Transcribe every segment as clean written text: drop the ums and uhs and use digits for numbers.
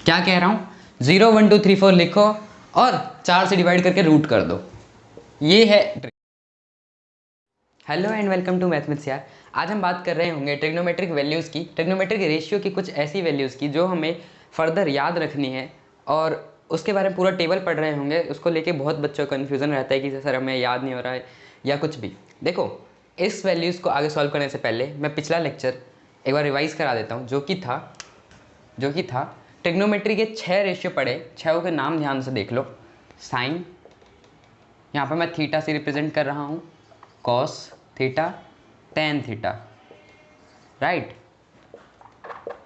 क्या कह रहा हूँ, 0 1 2 3 4 लिखो और 4 से डिवाइड करके रूट कर दो, ये है। Hello and welcome to mathematics यार। आज हम बात कर रहे होंगे ट्रिग्नोमेट्रिक वैल्यूज़ की, ट्रिग्नोमेट्रिक रेशियो की, कुछ ऐसी वैल्यूज़ की जो हमें फर्दर याद रखनी है और उसके बारे में पूरा टेबल पढ़ रहे होंगे। उसको लेके बहुत बच्चों को कन्फ्यूज़न रहता है कि सर हमें याद नहीं हो रहा है या कुछ भी। देखो, इस वैल्यूज़ को आगे सॉल्व करने से पहले मैं पिछला लेक्चर एक बार रिवाइज़ करा देता हूँ, जो कि था ट्रिग्नोमेट्री के 6 रेशियो पढ़े। 6 के नाम ध्यान से देख लो। साइन, यहाँ पर मैं थीटा से रिप्रेजेंट कर रहा हूँ, cos theta, tan theta, right.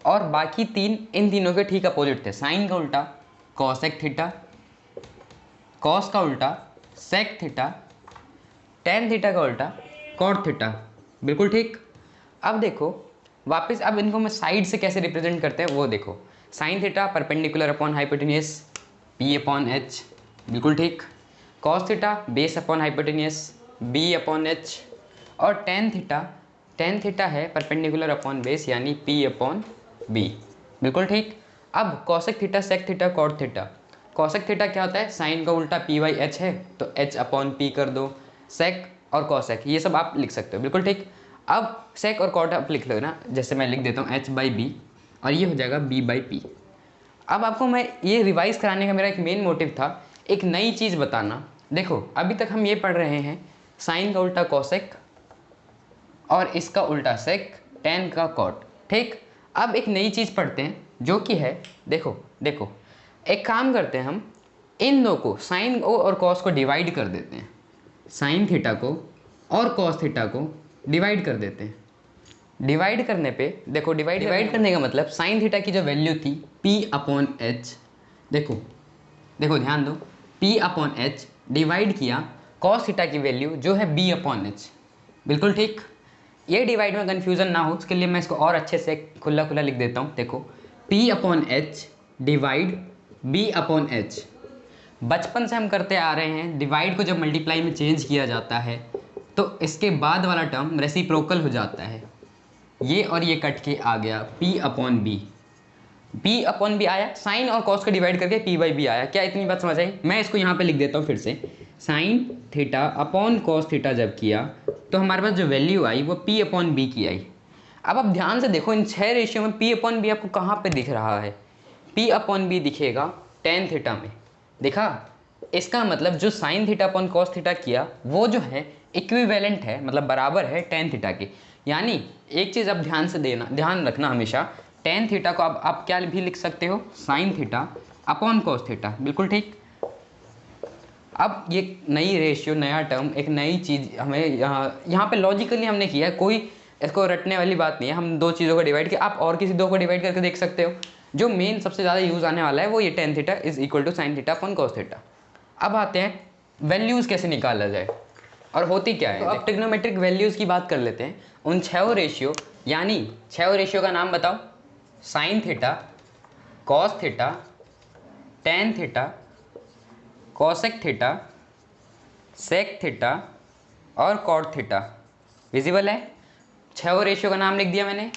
और बाकी तीन इन तीनों के ठीक अपोजिट थे। साइन का उल्टा कॉसेक थीटा, कॉस का उल्टा सेक थीटा, टेन थीटा का उल्टा कॉट थीटा। बिल्कुल ठीक। अब देखो वापस, अब इनको मैं साइड से कैसे रिप्रेजेंट करते हैं वो देखो। Sine theta perpendicular upon hypotenuse P upon H, बिल्कुल ठीक। Cos theta base upon hypotenuse B upon H, और टेन थीटा है परपेंडिकुलर अपॉन बेस यानी पी अपॉन बी, बिल्कुल ठीक। अब cosec theta sec theta cot theta. Cosec theta क्या होता है, साइन का उल्टा पी बाई एच है तो एच अपॉन पी कर दो। सेक और कॉसेक ये सब आप लिख सकते हो, बिल्कुल ठीक। अब सेक और कॉट आप लिख लो ना, जैसे मैं लिख देता हूँ एच बाई बी और ये हो जाएगा बी बाई पी। अब आपको मैं ये रिवाइज कराने का मेरा एक मेन मोटिव था, एक नई चीज़ बताना। देखो अभी तक हम ये पढ़ रहे हैं साइन का उल्टा कॉसेक और इसका उल्टा सेक, टेन का कॉट, ठीक। अब एक नई चीज़ पढ़ते हैं जो कि है, देखो एक काम करते हैं, हम इन दो को साइन को और कॉस को डिवाइड कर देते हैं। साइन थीटा को और कॉस थीटा को डिवाइड कर देते हैं। डिवाइड करने पे देखो, डिवाइड करने का मतलब साइन थीटा की जो वैल्यू थी p अपॉन एच, देखो ध्यान दो, p अपॉन एच डिवाइड किया कॉस थीटा की वैल्यू जो है b अपॉन एच, बिल्कुल ठीक। ये डिवाइड में कन्फ्यूज़न ना हो उसके लिए मैं इसको और अच्छे से खुला लिख देता हूँ। देखो p upon H divide b upon H. बचपन से हम करते आ रहे हैं, डिवाइड को जब मल्टीप्लाई में चेंज किया जाता है तो इसके बाद वाला टर्म रेसिप्रोकल हो जाता है। ये और ये कट के आ गया p upon B, p upon B आया, साइन और कॉस को डिवाइड करके p बाई बी आया। क्या इतनी बात समझ आई? मैं इसको यहाँ पे लिख देता हूँ फिर से, sign theta upon cos theta जब किया तो हमारे पास जो वैल्यू आई वो p अपॉन बी की आई। अब आप ध्यान से देखो, इन 6 रेशियो में p अपॉन बी आपको कहाँ पे दिख रहा है? p अपॉन बी दिखेगा टेन थीटा में, दिखा? इसका मतलब जो sign theta upon cos theta किया वो जो है इक्विवेलेंट है, मतलब बराबर है टेन थीटा के। यानी एक चीज़ आप ध्यान रखना हमेशा, टेन थीटा को आप क्या भी लिख सकते हो, sign theta upon cos theta, बिल्कुल ठीक। अब ये नई रेशियो, नया टर्म, एक नई चीज़ हमें यहाँ पे लॉजिकली हमने किया है, कोई इसको रटने वाली बात नहीं है। हम दो चीज़ों को डिवाइड किया, आप और किसी दो को डिवाइड करके देख सकते हो। जो मेन सबसे ज़्यादा यूज़ आने वाला है वो ये tan theta is equal to sine theta upon cos theta. अब आते हैं वैल्यूज़ कैसे निकाला जाए और होती क्या है। तो अब ट्रिग्नोमेट्रिक वैल्यूज़ की बात कर लेते हैं। उन 6 रेशियो, यानी 6 रेशियो का नाम बताओ, sine theta, cos theta, tan theta, cosec theta, sec theta और कॉट थीटा। विजिबल है? 6 रेशियो का नाम लिख दिया मैंने।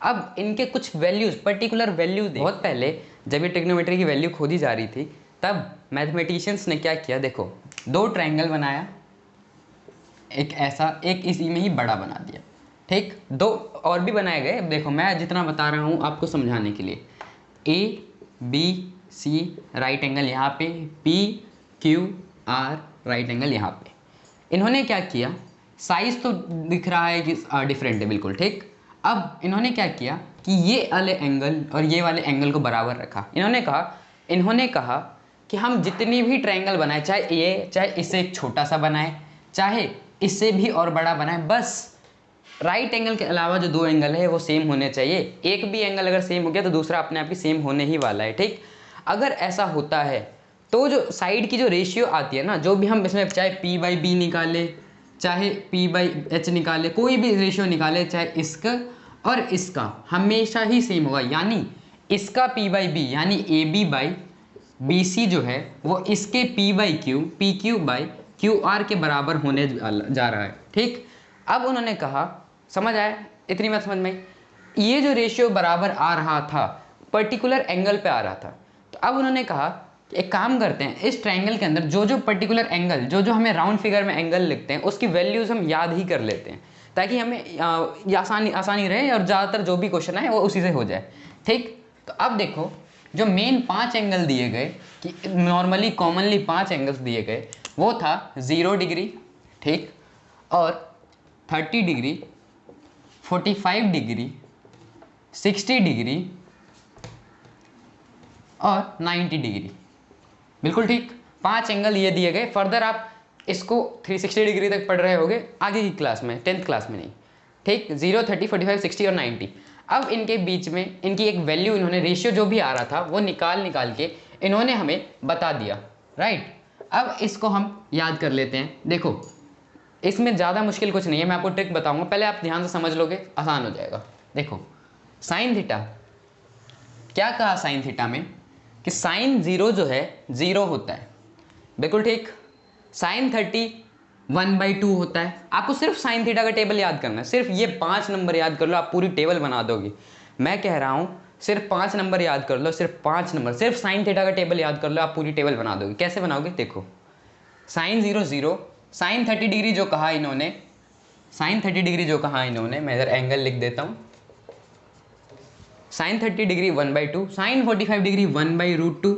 अब इनके कुछ वैल्यूज़, पर्टिकुलर वैल्यूज, बहुत पहले जब ये ट्रिग्नोमेट्री की वैल्यू खोदी जा रही थी तब मैथमेटिशियंस ने क्या किया, देखो दो ट्रायंगल बनाया, एक ऐसा, एक इसी में ही बड़ा बना दिया, ठीक। दो और भी बनाए गए, देखो मैं जितना बता रहा हूँ आपको समझाने के लिए। A B C right angle यहाँ पे, P Q R right angle यहाँ पे। इन्होंने क्या किया, साइज तो दिख रहा है कि डिफरेंट है, बिल्कुल ठीक। अब इन्होंने क्या किया कि ये वाले एंगल और ये वाले एंगल को बराबर रखा। इन्होंने कहा कि हम जितनी भी ट्रायंगल बनाए, चाहे इससे एक छोटा सा बनाए, चाहे इससे भी और बड़ा बनाए, बस राइट एंगल के अलावा जो दो एंगल है वो सेम होने चाहिए। एक भी एंगल अगर सेम हो गया तो दूसरा अपने आप ही सेम होने ही वाला है, ठीक। अगर ऐसा होता है तो जो साइड की जो रेशियो आती है ना, जो भी हम इसमें चाहे p बाई बी निकाले, चाहे p बाई एच निकाले, कोई भी रेशियो निकाले, चाहे इसका और इसका हमेशा ही सेम होगा। यानी इसका p बाई बी यानी A B by B C जो है वो इसके p by Q, P Q by Q R के बराबर होने जा रहा है, ठीक। अब उन्होंने कहा, समझ आया? इतनी बात समझ में? ये जो रेशियो बराबर आ रहा था पर्टिकुलर एंगल पे आ रहा था, अब उन्होंने कहा कि एक काम करते हैं, इस ट्रायंगल के अंदर जो जो पर्टिकुलर एंगल, जो जो हमें राउंड फिगर में एंगल लिखते हैं उसकी वैल्यूज़ हम याद ही कर लेते हैं, ताकि हमें ये आसानी रहे और ज़्यादातर जो भी क्वेश्चन है वो उसी से हो जाए। ठीक, तो अब देखो जो मेन 5 एंगल दिए गए, कि नॉर्मली कॉमनली 5 एंगल्स दिए गए, वो था 0 डिग्री, ठीक, और 30 डिग्री, 45 डिग्री, 60 डिग्री और 90 डिग्री। बिल्कुल ठीक, 5 एंगल ये दिए गए। फर्दर आप इसको 360 डिग्री तक पढ़ रहे होगे आगे की क्लास में, 10th क्लास में नहीं। ठीक, 0, 30, 45, 60 और 90। अब इनके बीच में इनकी एक वैल्यू, इन्होंने रेशियो जो भी आ रहा था वो निकाल के इन्होंने हमें बता दिया, राइट। अब इसको हम याद कर लेते हैं। देखो इसमें ज़्यादा मुश्किल कुछ नहीं है, मैं आपको ट्रिक बताऊंगा, पहले आप ध्यान से समझ लोगे आसान हो जाएगा। देखो साइन थीटा, क्या कहा साइन थीटा में, कि साइन 0 जो है 0 होता है, बिल्कुल ठीक। साइन 30 1/2 होता है। आपको सिर्फ साइन थीटा का टेबल याद करना है, सिर्फ ये 5 नंबर याद कर लो, आप पूरी टेबल बना दोगे। मैं कह रहा हूँ सिर्फ 5 नंबर याद कर लो, सिर्फ 5 नंबर, सिर्फ साइन थीटा का टेबल याद कर लो, आप पूरी टेबल बना दोगे। कैसे बनाओगे, देखो साइन 0 0, साइन 30 डिग्री जो कहा इन्होंने, साइन 30 डिग्री जो कहा इन्होंने, मैं इधर एंगल लिख देता हूँ, sine 30 degree 1/2, sine 45 degree 1/√2,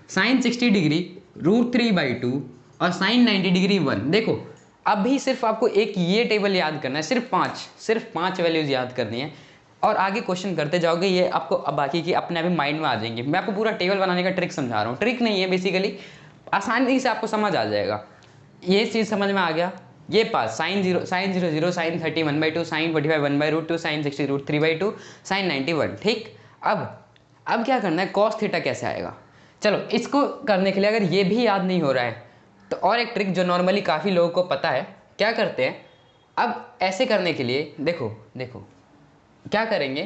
sine 60 degree √3/2 और साइन 90 डिग्री 1। देखो अभी सिर्फ आपको एक ये टेबल याद करना है, सिर्फ पाँच वैल्यूज याद करनी है, और आगे क्वेश्चन करते जाओगे, ये आपको अब बाकी की अपने अभी माइंड में आ जाएंगे। मैं आपको पूरा टेबल बनाने का ट्रिक समझा रहा हूँ, ट्रिक नहीं है बेसिकली, आसानी से आपको समझ आ जाएगा। ये चीज़ समझ में आ गया, ये पास sine 0 0, sine 30 1/2, sine 45 1/√2, sine 60 √3/2, sine 90 1। ठीक, अब क्या करना है, कॉस थीटा कैसे आएगा। चलो इसको करने के लिए अगर ये भी याद नहीं हो रहा है तो और एक ट्रिक जो नॉर्मली काफ़ी लोगों को पता है, क्या करते हैं, अब ऐसे करने के लिए देखो क्या करेंगे,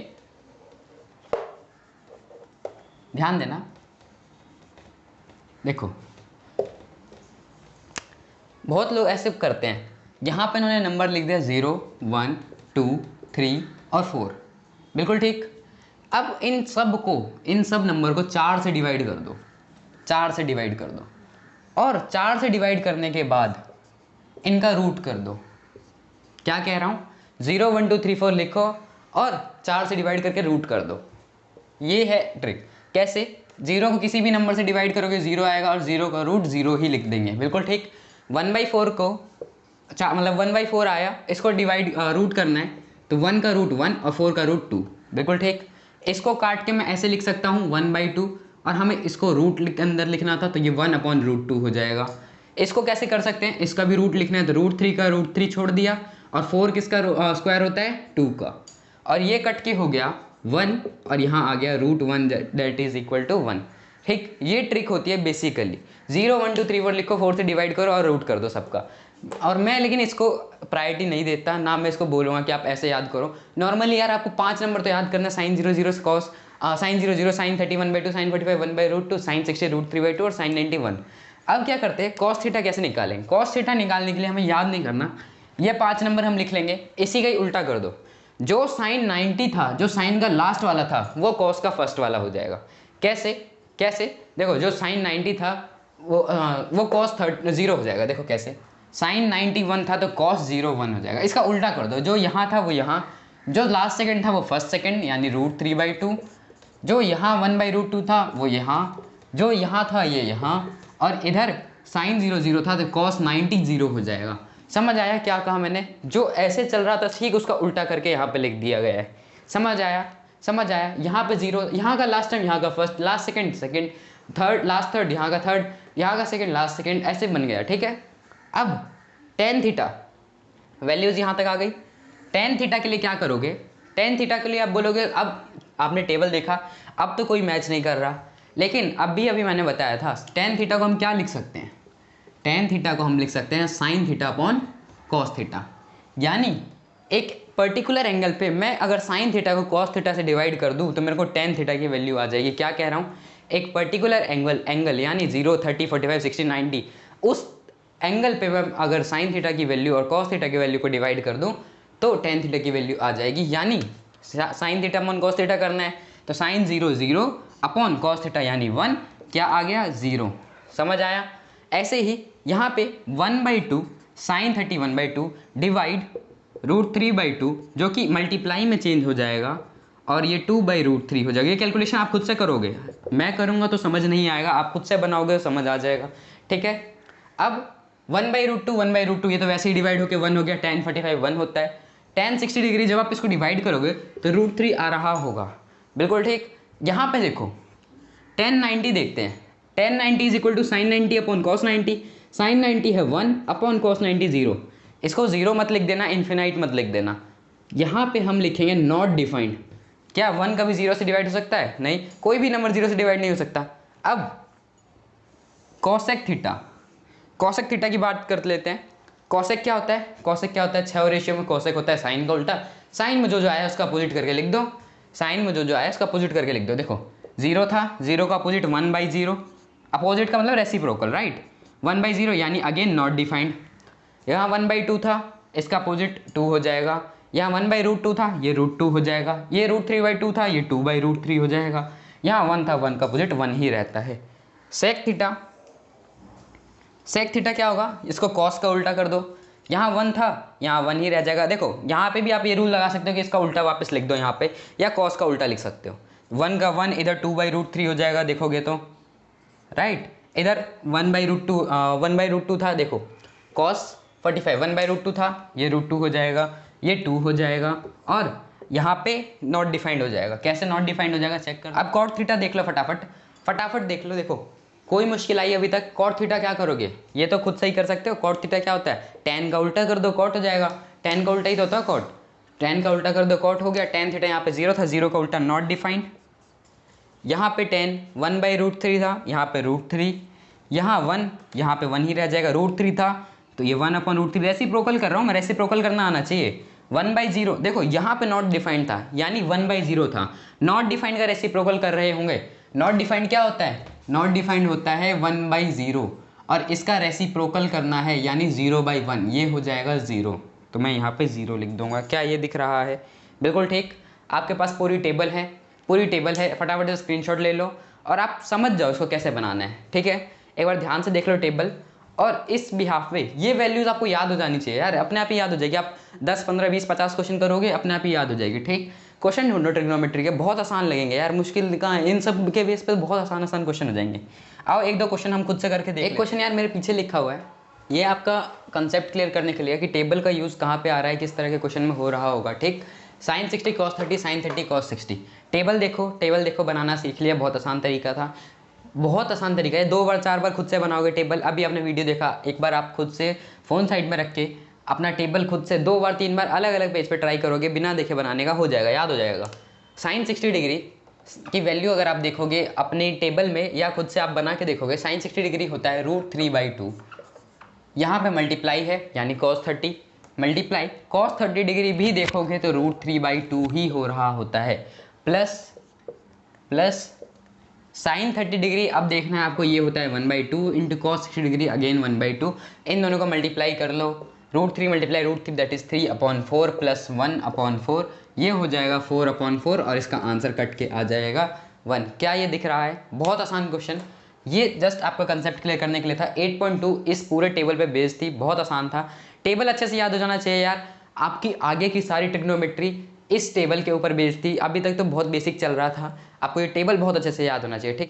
ध्यान देना। देखो बहुत लोग ऐसे करते हैं, यहाँ पे इन्होंने नंबर लिख दिया 0 1 2 3 और 4, बिल्कुल ठीक। अब इन सब नंबर को 4 से डिवाइड कर दो, 4 से डिवाइड कर दो, और 4 से डिवाइड करने के बाद इनका रूट कर दो। क्या कह रहा हूँ, 0 1 2 3 4 लिखो और 4 से डिवाइड करके रूट कर दो। ये है ट्रिक। कैसे, 0 को किसी भी नंबर से डिवाइड करोगे 0 आएगा, और 0 का रूट 0 ही लिख देंगे, बिल्कुल ठीक। 1/4 को मतलब 1/4 आया, इसको डिवाइड रूट करना है तो 1 का रूट 1 और 4 का रूट 2, बिल्कुल ठीक। इसको काट के मैं ऐसे लिख सकता हूँ 1/2, और हमें इसको रूट अंदर लिखना था तो ये 1/√2 हो जाएगा। इसको कैसे कर सकते हैं, इसका भी रूट लिखना है तो √3 का √3 छोड़ दिया, और 4 किसका स्क्वायर होता है 2 का, और ये कट के हो गया 1, और यहाँ आ गया √1 दैट इज इक्वल टू 1। ठीक, ये ट्रिक होती है बेसिकली। 0 1 2 3 4 लिखो, 4 से डिवाइड करो और रूट कर दो सबका। और मैं लेकिन इसको प्रायोरिटी नहीं देता ना, मैं इसको बोलूँगा कि आप ऐसे याद करो। नॉर्मली यार आपको 5 नंबर तो याद करना है, sine 0 0 cos, sine 0 0, sine 30 1/2, sine 45 1/√2, sine 60 √3/2 और साइन 90 1। अब क्या करते हैं, कॉस थीटा कैसे निकालेंगे। कॉस थीटा निकालने के लिए हमें याद नहीं करना, ये 5 नंबर हम लिख लेंगे, इसी का ही उल्टा कर दो। जो साइन 90 था, जो साइन का लास्ट वाला था, वो कॉस का फर्स्ट वाला हो जाएगा। कैसे देखो, जो साइन 90 था वो कॉस 0 हो जाएगा। देखो कैसे, साइन 91 था तो कॉस 0 1 हो जाएगा। इसका उल्टा कर दो, जो यहाँ था वो यहाँ, जो लास्ट सेकंड था वो फर्स्ट सेकंड यानी √3/2, जो यहाँ 1/√2 था वो यहाँ, जो यहाँ था ये यहाँ, और इधर साइन 0 0 था तो कॉस 90 0 हो जाएगा। समझ आया क्या कहा मैंने, जो ऐसे चल रहा था ठीक उसका उल्टा करके यहाँ पे लिख दिया गया है। समझ आया। यहाँ पे 0, यहाँ का लास्ट टाइम, यहाँ का first, last second, third last third, यहाँ का थर्ड, यहाँ का सेकंड लास्ट सेकंड, ऐसे बन गया। ठीक है, अब टेन थीटा वैल्यूज यहाँ तक आ गई। टेन थीटा के लिए क्या करोगे, टेन थीटा के लिए आप बोलोगे, अब आपने टेबल देखा, अब तो कोई मैच नहीं कर रहा, लेकिन अभी मैंने बताया था टेन थीटा को हम क्या लिख सकते हैं, टेन थीटा को हम लिख सकते हैं sign theta upon cos theta. यानी एक पर्टिकुलर एंगल पे मैं अगर साइन थीटा को कॉस थीटा से डिवाइड कर दूं तो मेरे को टेन थीटा की वैल्यू आ जाएगी। क्या कह रहा हूँ, एक पर्टिकुलर एंगल यानी 0 30 45 60 90, उस एंगल पे मैं अगर साइन थीटा की वैल्यू और कॉस थीटा की वैल्यू को डिवाइड कर दूं तो टेन थीटा की वैल्यू आ जाएगी। यानी sign theta upon cos theta करना है तो साइन 0 0 अपॉन कॉस थीटा यानी 1, क्या आ गया 0। समझ आया। ऐसे ही यहाँ पे 1/2 साइन 31/2 डिवाइड √3/2 जो कि मल्टीप्लाई में चेंज हो जाएगा और ये 2/√3 हो जाएगा। ये कैलकुलेशन आप खुद से करोगे, मैं करूँगा तो समझ नहीं आएगा, आप खुद से बनाओगे तो समझ आ जाएगा। ठीक है, अब 1/√2 ये तो वैसे ही डिवाइड होकर 1 हो गया, tan 45 1 होता है। tan 60 डिग्री जब आप इसको डिवाइड करोगे तो √3 आ रहा होगा, बिल्कुल ठीक। यहाँ पे देखो tan 90 देखते हैं, tan 90 is equal to sine 90 upon cos 90। Sine 90 है 1 अपॉन cos 90 0। इसको 0 मत लिख देना, इन्फिनाइट मत लिख देना। यहाँ पे हम लिखेंगे नॉट डिफाइंड। क्या 1 कभी 0 से डिवाइड हो सकता है? नहीं, कोई भी नंबर 0 से डिवाइड नहीं हो सकता। अब कॉसेक थीटा, कॉसेक थीटा की बात कर लेते हैं। कॉसेक क्या होता है? कॉसेक क्या होता है? 6 रेशियो में कॉसेक होता है साइन का उल्टा। साइन में जो आया उसका अपोजिट करके लिख दो, साइन में जो आया उसका अपोजिट करके लिख दो। देखो 0 था, 0 का अपोजिट 1/0, अपोजिट का मतलब रेसिप्रोकल, राइट। 1/0 यानी अगेन नॉट डिफाइंड। यहाँ 1/2 था, इसका अपोजिट 2 हो जाएगा। यहाँ 1/√2 था, ये √2 हो जाएगा। ये √3/2 था, ये 2/√3 हो जाएगा। यहाँ 1 था, 1 का अपोजिट 1 ही रहता है। सेक थीटा, सेक थीटा क्या होगा? इसको कॉस का उल्टा कर दो। यहाँ 1 था, यहाँ 1 ही रह जाएगा। देखो यहाँ पे भी आप ये रूल लगा सकते हो कि इसका उल्टा वापस लिख दो यहाँ पे, या कॉस का उल्टा लिख सकते हो। 1 का 1 इधर 2/√3 हो जाएगा, देखोगे तो, राइट। इधर 1/√2 था, देखो cos 45 1/√2 था, ये √2 हो जाएगा, ये 2 हो जाएगा, और यहाँ पे नॉट डिफाइंड हो जाएगा। कैसे नॉट डिफाइंड हो जाएगा चेक करो। अब कॉट थीटा देख लो, फटाफट फटाफट देख लो। देखो कोई मुश्किल आई अभी तक? कॉट थीटा क्या करोगे, ये तो खुद से ही कर सकते हो। कॉट थीटा क्या होता है? tan का उल्टा कर दो, कॉट हो जाएगा। tan का उल्टा ही तो होता है कॉट, tan का उल्टा कर दो, कॉट हो गया। tan थीटा यहाँ पे 0 था, 0 का उल्टा नॉट डिफाइंड। यहाँ पे tan 1/√3 था, यहाँ पे √3, यहाँ 1, यहाँ पे 1 ही रह जाएगा। √3 था तो ये 1/√3, रेसिप्रोकल कर रहा हूँ मैं, रेसिप्रोकल करना आना चाहिए। 1/0, देखो यहाँ पे नॉट डिफाइंड था यानी 1/0 था। नॉट डिफाइंड का रेसिप्रोकल कर रहे होंगे। नॉट डिफाइंड क्या होता है? नॉट डिफाइंड होता है 1/0, और इसका रेसिप्रोकल करना है यानी 0/1, ये हो जाएगा 0। तो मैं यहाँ पे 0 लिख दूंगा। क्या ये दिख रहा है? बिल्कुल ठीक। आपके पास पूरी टेबल है, पूरी टेबल है, फटाफट से स्क्रीनशॉट ले लो और आप समझ जाओ इसको कैसे बनाना है। ठीक है, एक बार ध्यान से देख लो टेबल, और इस बिहाफ पे ये वैल्यूज आपको याद हो जानी चाहिए यार, अपने आप ही याद हो जाएगी। आप 10 15 20 50 क्वेश्चन करोगे, अपने आप ही याद हो जाएगी। ठीक, क्वेश्चन ढूंढो ट्रिग्नोमेट्री के, बहुत आसान लगेंगे यार, मुश्किल कहाँ है, इन सब के बेस पे बहुत आसान आसान क्वेश्चन हो जाएंगे। आओ एक दो क्वेश्चन हम खुद से करके देखें। एक क्वेश्चन यार मेरे पीछे लिखा हुआ है, ये आपका कंसेप्ट क्लियर करने के लिए कि टेबल का यूज़ कहाँ पे आ रहा है, किस तरह के क्वेश्चन में हो रहा होगा। ठीक, sin 60 cos 30 sin 30 cos 60। Table देखो, टेबल देखो, बनाना सीख लिया, बहुत आसान तरीका था, बहुत आसान तरीका है। 2 बार 4 बार खुद से बनाओगे टेबल। अभी आपने वीडियो देखा, एक बार आप खुद से फ़ोन साइड में रख के अपना टेबल खुद से 2 बार 3 बार अलग अलग पेज पे ट्राई करोगे, बिना देखे बनाने का, हो जाएगा, याद हो जाएगा। sin 60 डिग्री की वैल्यू अगर आप देखोगे अपने टेबल में या खुद से आप बना के देखोगे, sin 60 डिग्री होता है √3/2। यहाँ पे मल्टीप्लाई है यानी cos 30, मल्टीप्लाई cos 30 डिग्री भी देखोगे तो √3/2 ही हो रहा होता है, प्लस साइन 30 डिग्री अब देखना है आपको, ये होता है 1/2 इंटू cos 60 डिग्री अगेन 1/2। इन दोनों को मल्टीप्लाई कर लो, √3 मल्टीप्लाई √3 दैट इज 3/4 प्लस 1/4, ये हो जाएगा 4/4, और इसका आंसर कट के आ जाएगा 1। क्या ये दिख रहा है? बहुत आसान क्वेश्चन, ये जस्ट आपका कंसेप्ट क्लियर करने के लिए था। 8.2 इस पूरे टेबल पे बेस्ड थी, बहुत आसान था। टेबल अच्छे से याद हो जाना चाहिए यार, आपकी आगे की सारी ट्रिग्नोमेट्री इस टेबल के ऊपर बेस्ड थी। अभी तक तो बहुत बेसिक चल रहा था, आपको ये टेबल बहुत अच्छे से याद होना चाहिए। ठीक।